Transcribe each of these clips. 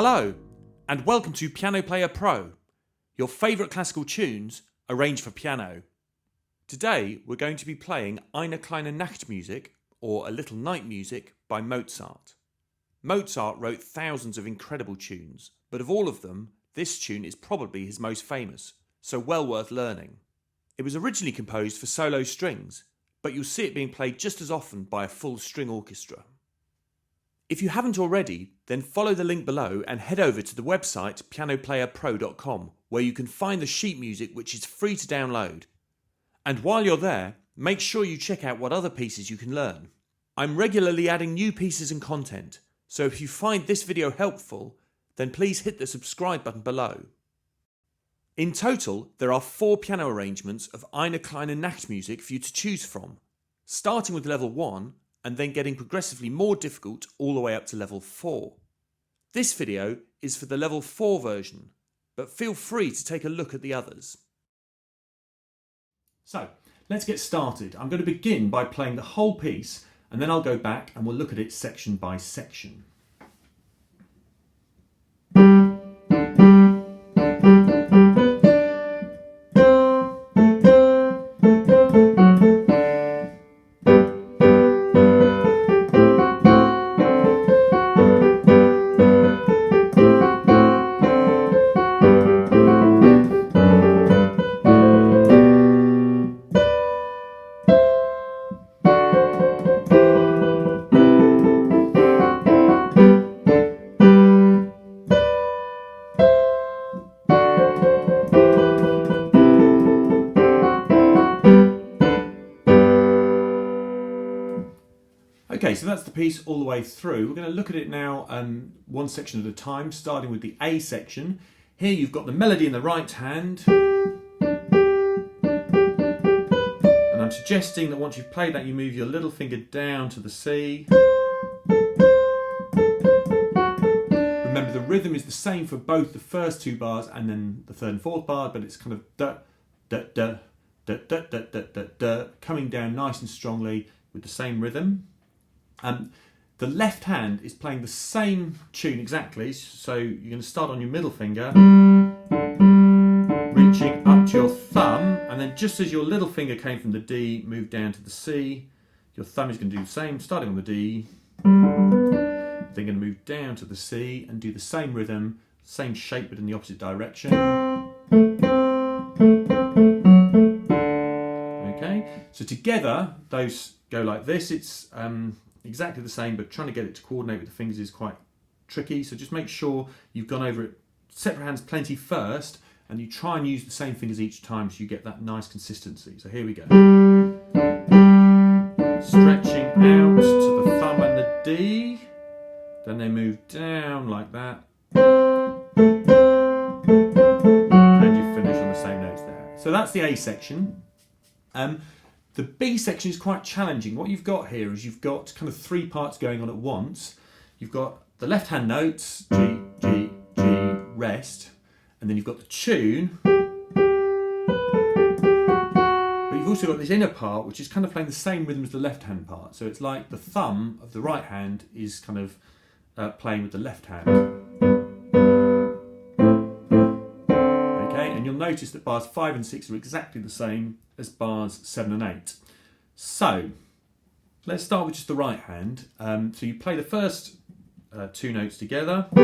Hello, and welcome to Piano Player Pro, your favourite classical tunes arranged for piano. Today we're going to be playing EINE KLEINE NACHTMUSIK, or A Little Night Music, by Mozart. Mozart wrote thousands of incredible tunes, but of all of them, this tune is probably his most famous, so well worth learning. It was originally composed for solo strings, but you'll see it being played just as often by a full string orchestra. If you haven't already, then follow the link below and head over to the website pianoplayerpro.com, where you can find the sheet music, which is free to download. And while you're there, make sure you check out what other pieces you can learn. I'm regularly adding new pieces and content, so if you find this video helpful, then please hit the subscribe button below. In total, there are 4 piano arrangements of EINE KLEINE NACHTMUSIK for you to choose from, starting with level 1 and then getting progressively more difficult all the way up to level 4. This video is for the level 4 version, but feel free to take a look at the others. So, let's get started. I'm going to begin by playing the whole piece, and then I'll go back and we'll look at it section by section. Okay, so that's the piece all the way through. We're going to look at it now one section at a time, starting with the A section. Here you've got the melody in the right hand. And I'm suggesting that once you've played that, you move your little finger down to the C. Remember, the rhythm is the same for both the first 2 bars and then the 3rd and 4th bar, but it's kind of da, da, da, da, da, da, da, da, da, coming down nice and strongly with the same rhythm. The left hand is playing the same tune exactly, so you're going to start on your middle finger, reaching up to your thumb, and then just as your little finger came from the D, move down to the C. Your thumb is going to do the same, starting on the D, then going to move down to the C and do the same rhythm, same shape but in the opposite direction. Okay, so together those go like this. It's exactly the same, but trying to get it to coordinate with the fingers is quite tricky, so just make sure you've gone over it separate hands plenty first, and you try and use the same fingers each time so you get that nice consistency. So here we go. Stretching out to the thumb and the D, then they move down like that, and you finish on the same notes there. So that's the A section. The B section is quite challenging. What you've got here is you've got kind of 3 parts going on at once. You've got the left hand notes, G, G, G, rest, and then you've got the tune. But you've also got this inner part, which is kind of playing the same rhythm as the left hand part. So it's like the thumb of the right hand is kind of playing with the left hand. Okay, and you'll notice that bars 5 and 6 are exactly the same as bars 7 and 8. So let's start with just the right hand. So you play the first 2 notes together, but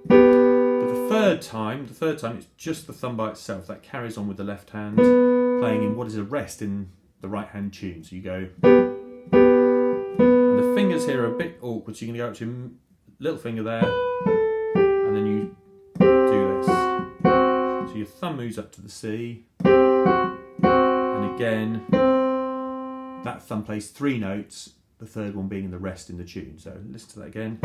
the third time it's just the thumb by itself. That carries on with the left hand, playing in what is a rest in the right hand tune. So you go, and the fingers here are a bit awkward, so you're going to go up to your little finger there, and then you do this. So your thumb moves up to the C, and again that thumb plays 3 notes, the third one being in the rest in the tune. So listen to that again.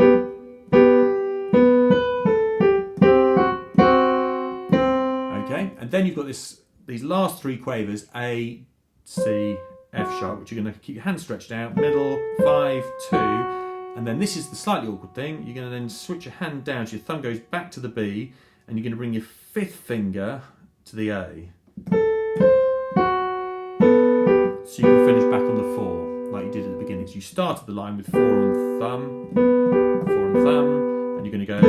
Okay, and then you've got these last 3 quavers, A, C, F sharp, which you're going to keep your hand stretched out, middle, 5, 2, and then this is the slightly awkward thing. You're going to then switch your hand down, so your thumb goes back to the B, and you're going to bring your 5th finger to the A. So you can finish back on the 4, like you did at the beginning. So you started the line with 4 on thumb, 4 on thumb, and you're going to go.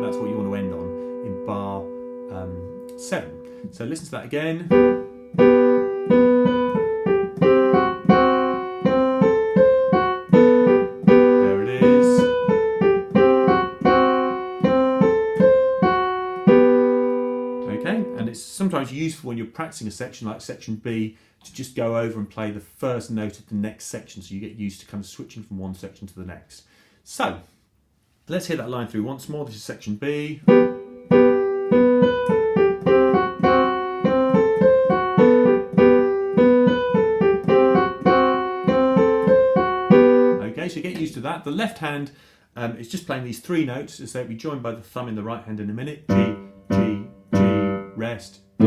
That's what you want to end on in bar 7. So listen to that again. There it is. Okay, and it's sometimes useful when you're practicing a section like section B to just go over and play the first note of the next section, so you get used to kind of switching from one section to the next. So let's hear that line through once more. This is section B. Okay, so get used to that. The left hand is just playing these 3 notes, as they will be joined by the thumb in the right hand in a minute. G, G, G, rest, D,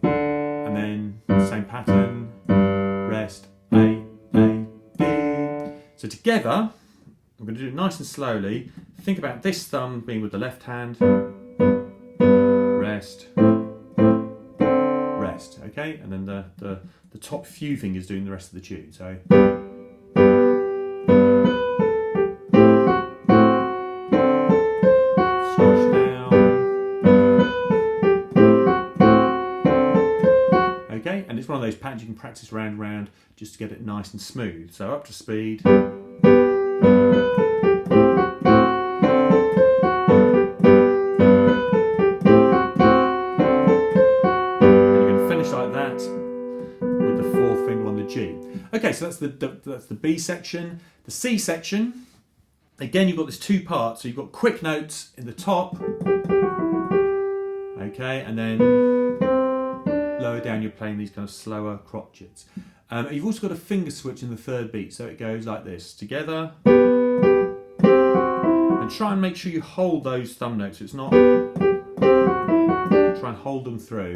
and then same pattern, rest, A, D. So together, I'm going to do it nice and slowly. Think about this thumb being with the left hand, rest, rest, okay? And then the top few fingers doing the rest of the tune. So squash down. Okay, and it's one of those patterns you can practice round and round just to get it nice and smooth. So up to speed. Okay, so that's the B section. The C section, again, you've got this 2 parts. So you've got quick notes in the top, okay, and then lower down you're playing these kind of slower crotchets. You've also got a finger switch in the 3rd beat, so it goes like this, together, and try and make sure you hold those thumb notes. So it's not, try and hold them through.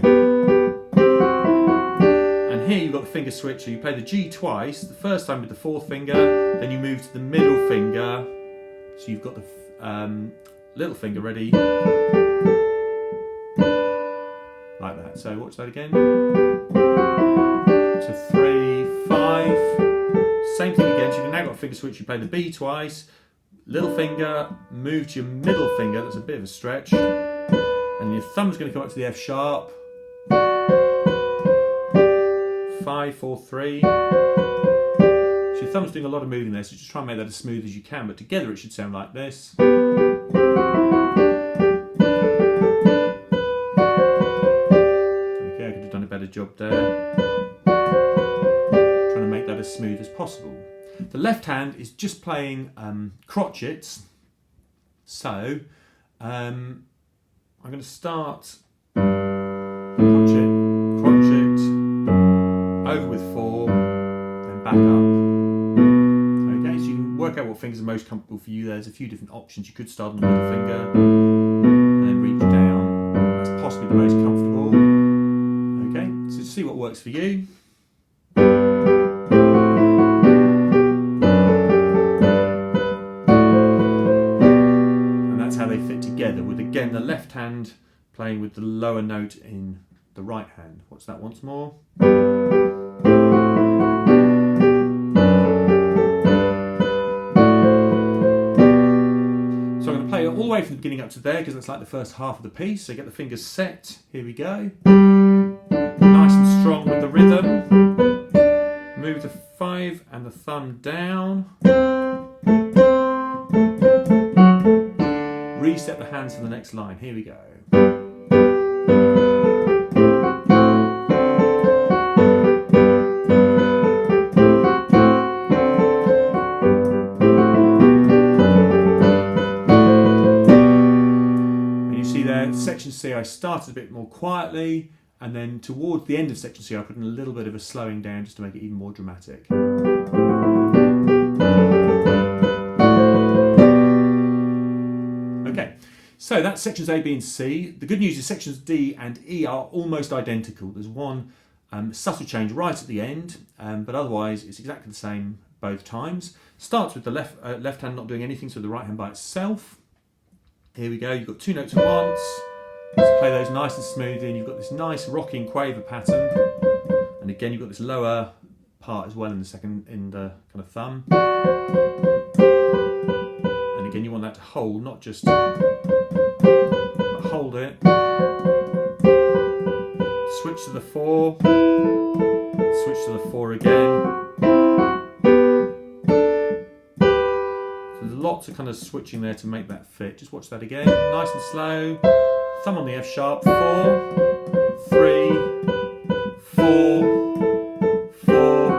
And here you've got the finger switch, so you play the G twice, the first time with the 4th finger, then you move to the middle finger, so you've got the little finger ready, like that. So watch that again. So 3, 5, same thing again, so you've now got a finger switch, you play the B twice, little finger, move to your middle finger, that's a bit of a stretch, and your thumb's going to come up to the F sharp, 5, 4, 3. So your thumb's doing a lot of moving there, so just try and make that as smooth as you can, but together it should sound like this. Okay, I could have done a better job there. Trying to make that as smooth as possible. The left hand is just playing crotchets, so I'm going to start crotchet, crotchet, over with 4, then back up. Okay, so you can work out what fingers are most comfortable for you. There's a few different options. You could start on the middle finger and then reach down. That's possibly the most comfortable. Okay, so see what works for you. And that's how they fit together, with again the left hand playing with the lower note in the right hand. Watch that once more. All the way from the beginning up to there, because that's like the first half of the piece. So get the fingers set. Here we go. Nice and strong with the rhythm. Move the 5 and the thumb down. Reset the hands for the next line. Here we go. Section C I started a bit more quietly, and then towards the end of section C I put in a little bit of a slowing down just to make it even more dramatic. Okay, so that's sections A, B and C. The good news is sections D and E are almost identical. There's one subtle change right at the end, but otherwise it's exactly the same both times. Starts with the left hand not doing anything, so the right hand by itself. Here we go, you've got 2 notes at once. Let's play those nice and smoothly, and you've got this nice rocking quaver pattern. And again, you've got this lower part as well in the second, in the kind of thumb. And again, you want that to hold, not just but hold it. Switch to the 4, switch to the 4 again. So there's lots of kind of switching there to make that fit. Just watch that again, nice and slow. Thumb on the F sharp, 4, 3, 4, 4,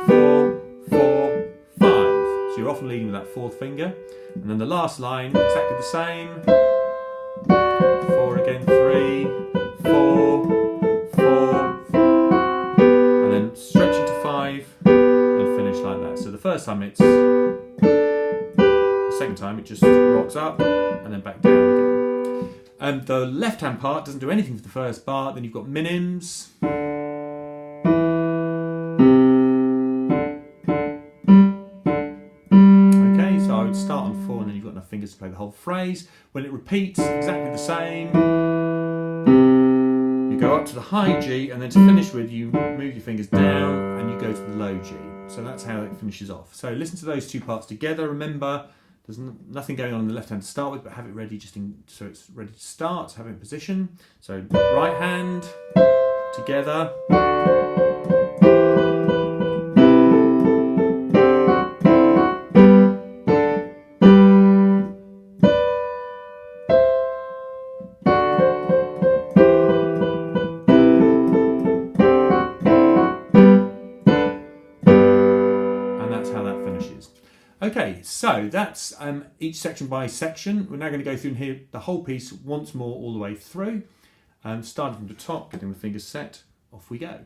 4, 4, 5. So you're often leading with that 4th finger. And then the last line, exactly the same. 4 again, 3, 4, 4, and then stretching to 5 and finish like that. So the first time it's, the second time it just rocks up and then back down again. And the left hand part doesn't do anything for the first bar, then you've got minims. Okay, so I would start on 4 and then you've got enough fingers to play the whole phrase. When it repeats, exactly the same. Go up to the high G, and then to finish with, you move your fingers down and you go to the low G. So that's how it finishes off. So listen to those two parts together. Remember, there's nothing going on in the left hand to start with, but have it ready so it's ready to start. Have it in position. So right hand together. Okay, so that's each section by section. We're now going to go through and hear the whole piece once more all the way through. Starting from the top, getting the fingers set, off we go.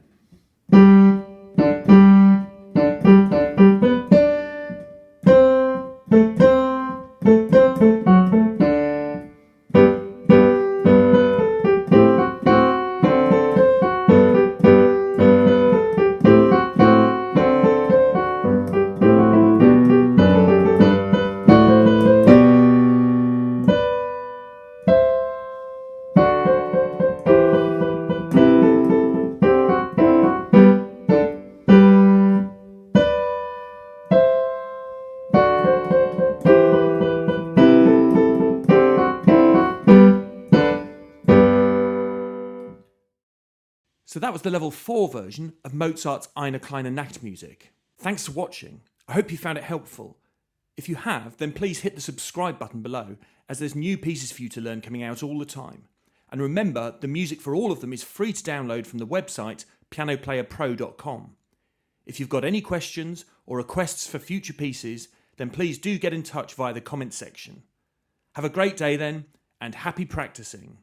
So that was the level 4 version of Mozart's EINE KLEINE Nachtmusik. Thanks for watching. I hope you found it helpful. If you have, then please hit the subscribe button below, as there's new pieces for you to learn coming out all the time. And remember, the music for all of them is free to download from the website pianoplayerpro.com. If you've got any questions or requests for future pieces, then please do get in touch via the comments section. Have a great day then, and happy practicing.